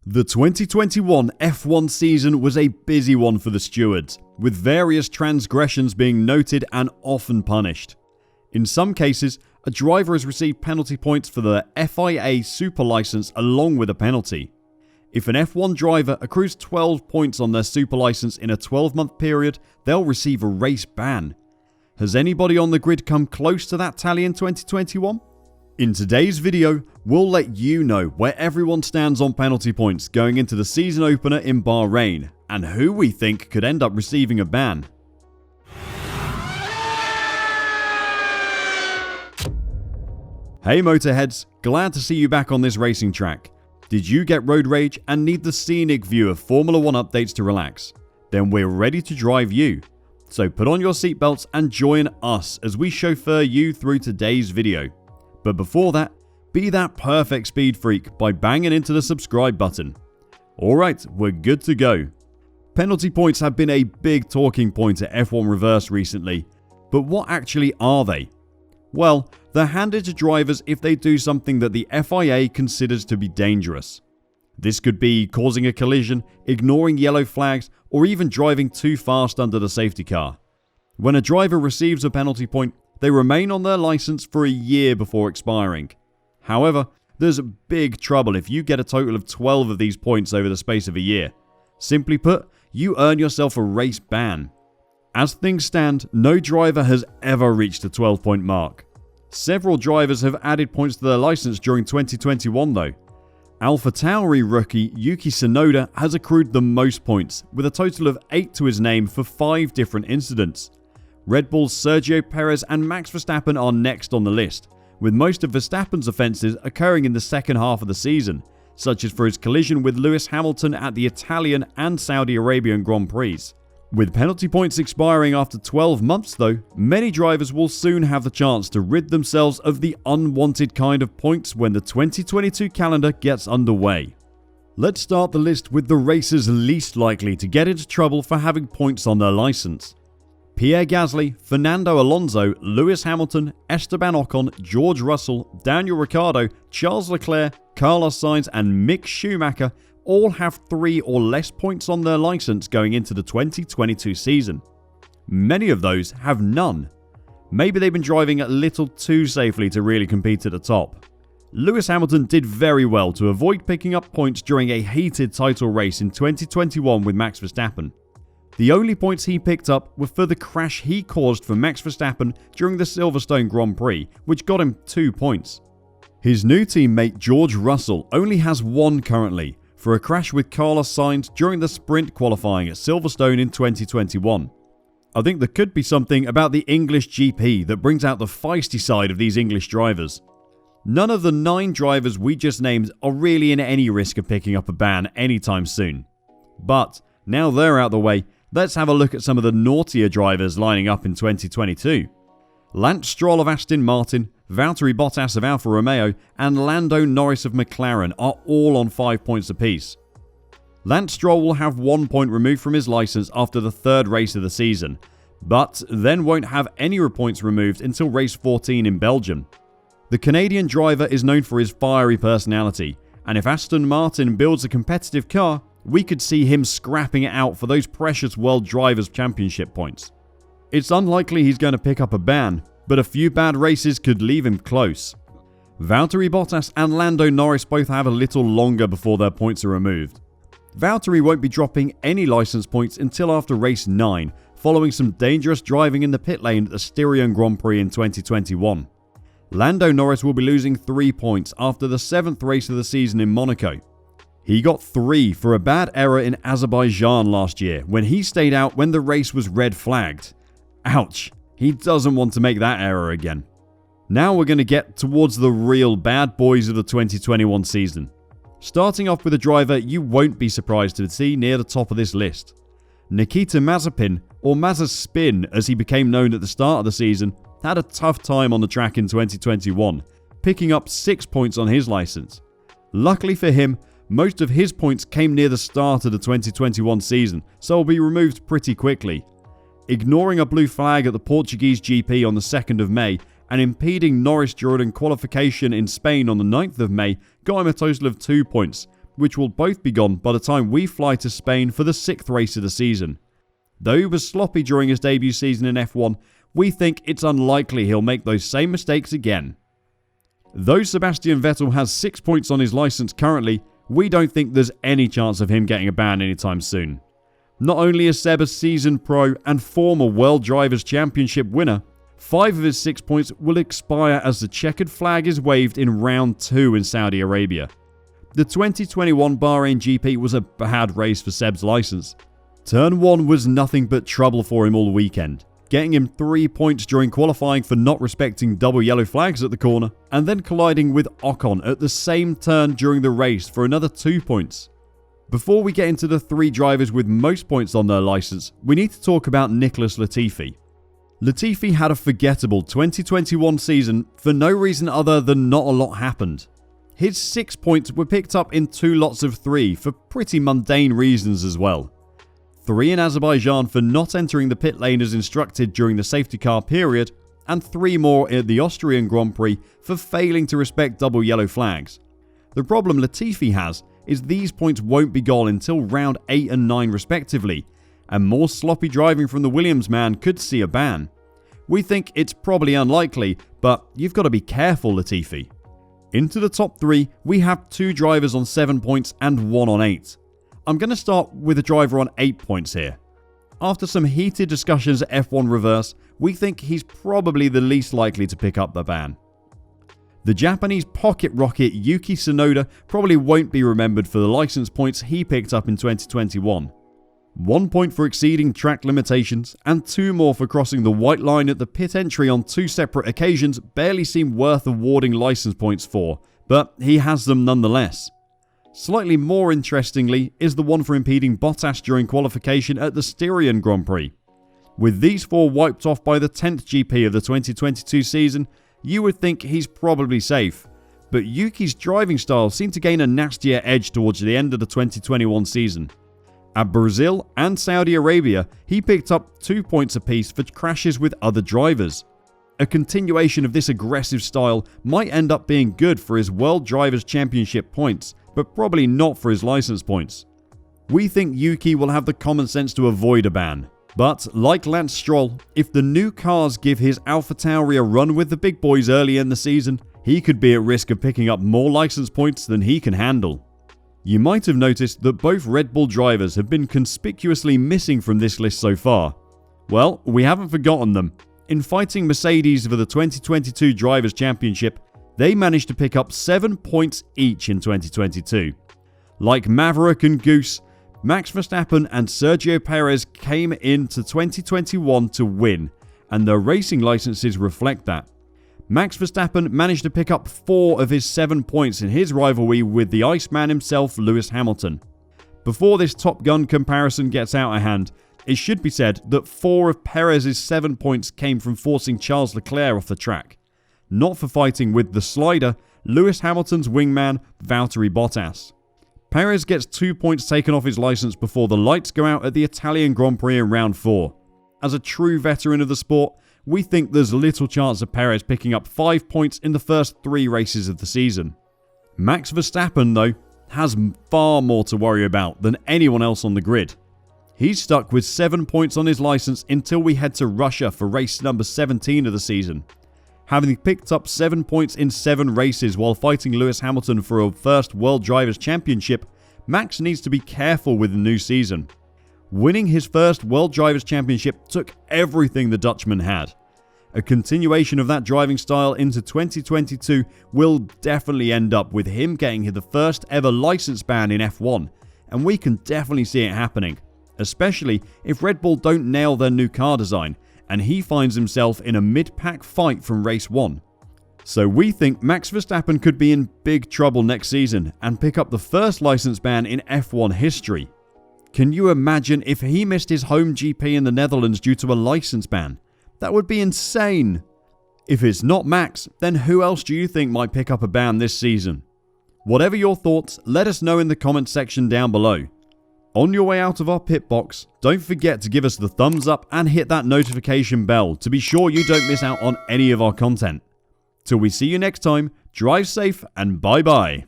The 2021 F1 season was a busy one for the stewards, with various transgressions being noted and often punished. In some cases, a driver has received penalty points for the FIA Super License along with a penalty. If an F1 driver accrues 12 points on their Super License in a 12-month period, they'll receive a race ban. Has anybody on the grid come close to that tally in 2021? In today's video, we'll let you know where everyone stands on penalty points going into the season opener in Bahrain, and who we think could end up receiving a ban. Hey motorheads, glad to see you back on this racing track. Did you get road rage and need the scenic view of Formula 1 updates to relax? Then we're ready to drive you. So put on your seatbelts and join us as we chauffeur you through today's video. But before that, be that perfect speed freak by banging into the subscribe button. Alright, we're good to go. Penalty points have been a big talking point at F1 Reverse recently, but what actually are they? Well, they're handed to drivers if they do something that the FIA considers to be dangerous. This could be causing a collision, ignoring yellow flags, or even driving too fast under the safety car. When a driver receives a penalty point, they remain on their license for a year before expiring. However, there's big trouble if you get a total of 12 of these points over the space of a year. Simply put, you earn yourself a race ban. As things stand, no driver has ever reached the 12-point mark. Several drivers have added points to their license during 2021 though. AlphaTauri rookie Yuki Tsunoda has accrued the most points, with a total of 8 to his name for 5 different incidents. Red Bull's Sergio Perez and Max Verstappen are next on the list, with most of Verstappen's offences occurring in the second half of the season, such as for his collision with Lewis Hamilton at the Italian and Saudi Arabian Grand Prix. With penalty points expiring after 12 months though, many drivers will soon have the chance to rid themselves of the unwanted kind of points when the 2022 calendar gets underway. Let's start the list with the racers least likely to get into trouble for having points on their licence. Pierre Gasly, Fernando Alonso, Lewis Hamilton, Esteban Ocon, George Russell, Daniel Ricciardo, Charles Leclerc, Carlos Sainz and Mick Schumacher all have 3 or less points on their license going into the 2022 season. Many of those have none. Maybe they've been driving a little too safely to really compete at the top. Lewis Hamilton did very well to avoid picking up points during a heated title race in 2021 with Max Verstappen. The only points he picked up were for the crash he caused for Max Verstappen during the Silverstone Grand Prix, which got him 2 points. His new teammate George Russell only has 1 currently, for a crash with Carlos Sainz during the sprint qualifying at Silverstone in 2021. I think there could be something about the English GP that brings out the feisty side of these English drivers. None of the 9 drivers we just named are really in any risk of picking up a ban anytime soon. But now they're out the way, let's have a look at some of the naughtier drivers lining up in 2022. Lance Stroll of Aston Martin, Valtteri Bottas of Alfa Romeo and Lando Norris of McLaren are all on 5 points apiece. Lance Stroll will have 1 point removed from his licence after the 3rd race of the season, but then won't have any points removed until race 14 in Belgium. The Canadian driver is known for his fiery personality, and if Aston Martin builds a competitive car, we could see him scrapping it out for those precious World Drivers' Championship points. It's unlikely he's going to pick up a ban, but a few bad races could leave him close. Valtteri Bottas and Lando Norris both have a little longer before their points are removed. Valtteri won't be dropping any licence points until after race 9, following some dangerous driving in the pit lane at the Styrian Grand Prix in 2021. Lando Norris will be losing 3 points after the 7th race of the season in Monaco. He got 3 for a bad error in Azerbaijan last year when he stayed out when the race was red flagged. Ouch, he doesn't want to make that error again. Now we're going to get towards the real bad boys of the 2021 season. Starting off with a driver you won't be surprised to see near the top of this list. Nikita Mazepin, or Mazepin as he became known at the start of the season, had a tough time on the track in 2021, picking up 6 points on his licence. Luckily for him, most of his points came near the start of the 2021 season, so will be removed pretty quickly. Ignoring a blue flag at the Portuguese GP on the 2nd of May and impeding Norris during qualification in Spain on the 9th of May got him a total of 2 points, which will both be gone by the time we fly to Spain for the 6th race of the season. Though he was sloppy during his debut season in F1, we think it's unlikely he'll make those same mistakes again. Though Sebastian Vettel has 6 points on his license currently, we don't think there's any chance of him getting a ban anytime soon. Not only is Seb a seasoned pro and former World Drivers' Championship winner, 5 of his 6 points will expire as the checkered flag is waved in round 2 in Saudi Arabia. The 2021 Bahrain GP was a bad race for Seb's license. Turn 1 was nothing but trouble for him all weekend, getting him 3 points during qualifying for not respecting double yellow flags at the corner, and then colliding with Ocon at the same turn during the race for another 2 points. Before we get into the 3 drivers with most points on their license, we need to talk about Nicholas Latifi. Latifi had a forgettable 2021 season for no reason other than not a lot happened. His 6 points were picked up in 2 lots of 3 for pretty mundane reasons as well. 3 in Azerbaijan for not entering the pit lane as instructed during the safety car period, and 3 more at the Austrian Grand Prix for failing to respect double yellow flags. The problem Latifi has is these points won't be gone until round 8 and 9 respectively, and more sloppy driving from the Williams man could see a ban. We think it's probably unlikely, but you've got to be careful, Latifi. Into the top 3, we have 2 drivers on 7 points and 1 on 8. I'm going to start with a driver on 8 points here. After some heated discussions at F1 Reverse, we think he's probably the least likely to pick up the ban. The Japanese pocket rocket Yuki Tsunoda probably won't be remembered for the license points he picked up in 2021. 1 point for exceeding track limitations, and 2 more for crossing the white line at the pit entry on 2 separate occasions barely seem worth awarding license points for, but he has them nonetheless. Slightly more interestingly is the one for impeding Bottas during qualification at the Styrian Grand Prix. With these 4 wiped off by the 10th GP of the 2022 season, you would think he's probably safe, but Yuki's driving style seemed to gain a nastier edge towards the end of the 2021 season. At Brazil and Saudi Arabia, he picked up 2 points apiece for crashes with other drivers. A continuation of this aggressive style might end up being good for his World Drivers' Championship points, but probably not for his license points. We think Yuki will have the common sense to avoid a ban. But, like Lance Stroll, if the new cars give his AlphaTauri a run with the big boys early in the season, he could be at risk of picking up more license points than he can handle. You might have noticed that both Red Bull drivers have been conspicuously missing from this list so far. Well, we haven't forgotten them. In fighting Mercedes for the 2022 Drivers' Championship, they managed to pick up 7 points each in 2022. Like Maverick and Goose, Max Verstappen and Sergio Perez came into 2021 to win, and their racing licenses reflect that. Max Verstappen managed to pick up 4 of his 7 points in his rivalry with the Iceman himself, Lewis Hamilton. Before this Top Gun comparison gets out of hand, it should be said that 4 of Perez's 7 points came from forcing Charles Leclerc off the track, not for fighting with the slider, Lewis Hamilton's wingman, Valtteri Bottas. Perez gets 2 points taken off his license before the lights go out at the Italian Grand Prix in round 4. As a true veteran of the sport, we think there's little chance of Perez picking up 5 points in the first 3 races of the season. Max Verstappen, though, has far more to worry about than anyone else on the grid. He's stuck with 7 points on his license until we head to Russia for race number 17 of the season. Having picked up 7 points in 7 races while fighting Lewis Hamilton for a first World Drivers' Championship, Max needs to be careful with the new season. Winning his first World Drivers' Championship took everything the Dutchman had. A continuation of that driving style into 2022 will definitely end up with him getting the first ever license ban in F1, and we can definitely see it happening, especially if Red Bull don't nail their new car design and he finds himself in a mid-pack fight from race 1. So we think Max Verstappen could be in big trouble next season and pick up the first license ban in F1 history. Can you imagine if he missed his home GP in the Netherlands due to a license ban? That would be insane. If it's not Max, then who else do you think might pick up a ban this season? Whatever your thoughts, let us know in the comments section down below. On your way out of our pit box, don't forget to give us the thumbs up and hit that notification bell to be sure you don't miss out on any of our content. Till we see you next time, drive safe and bye bye.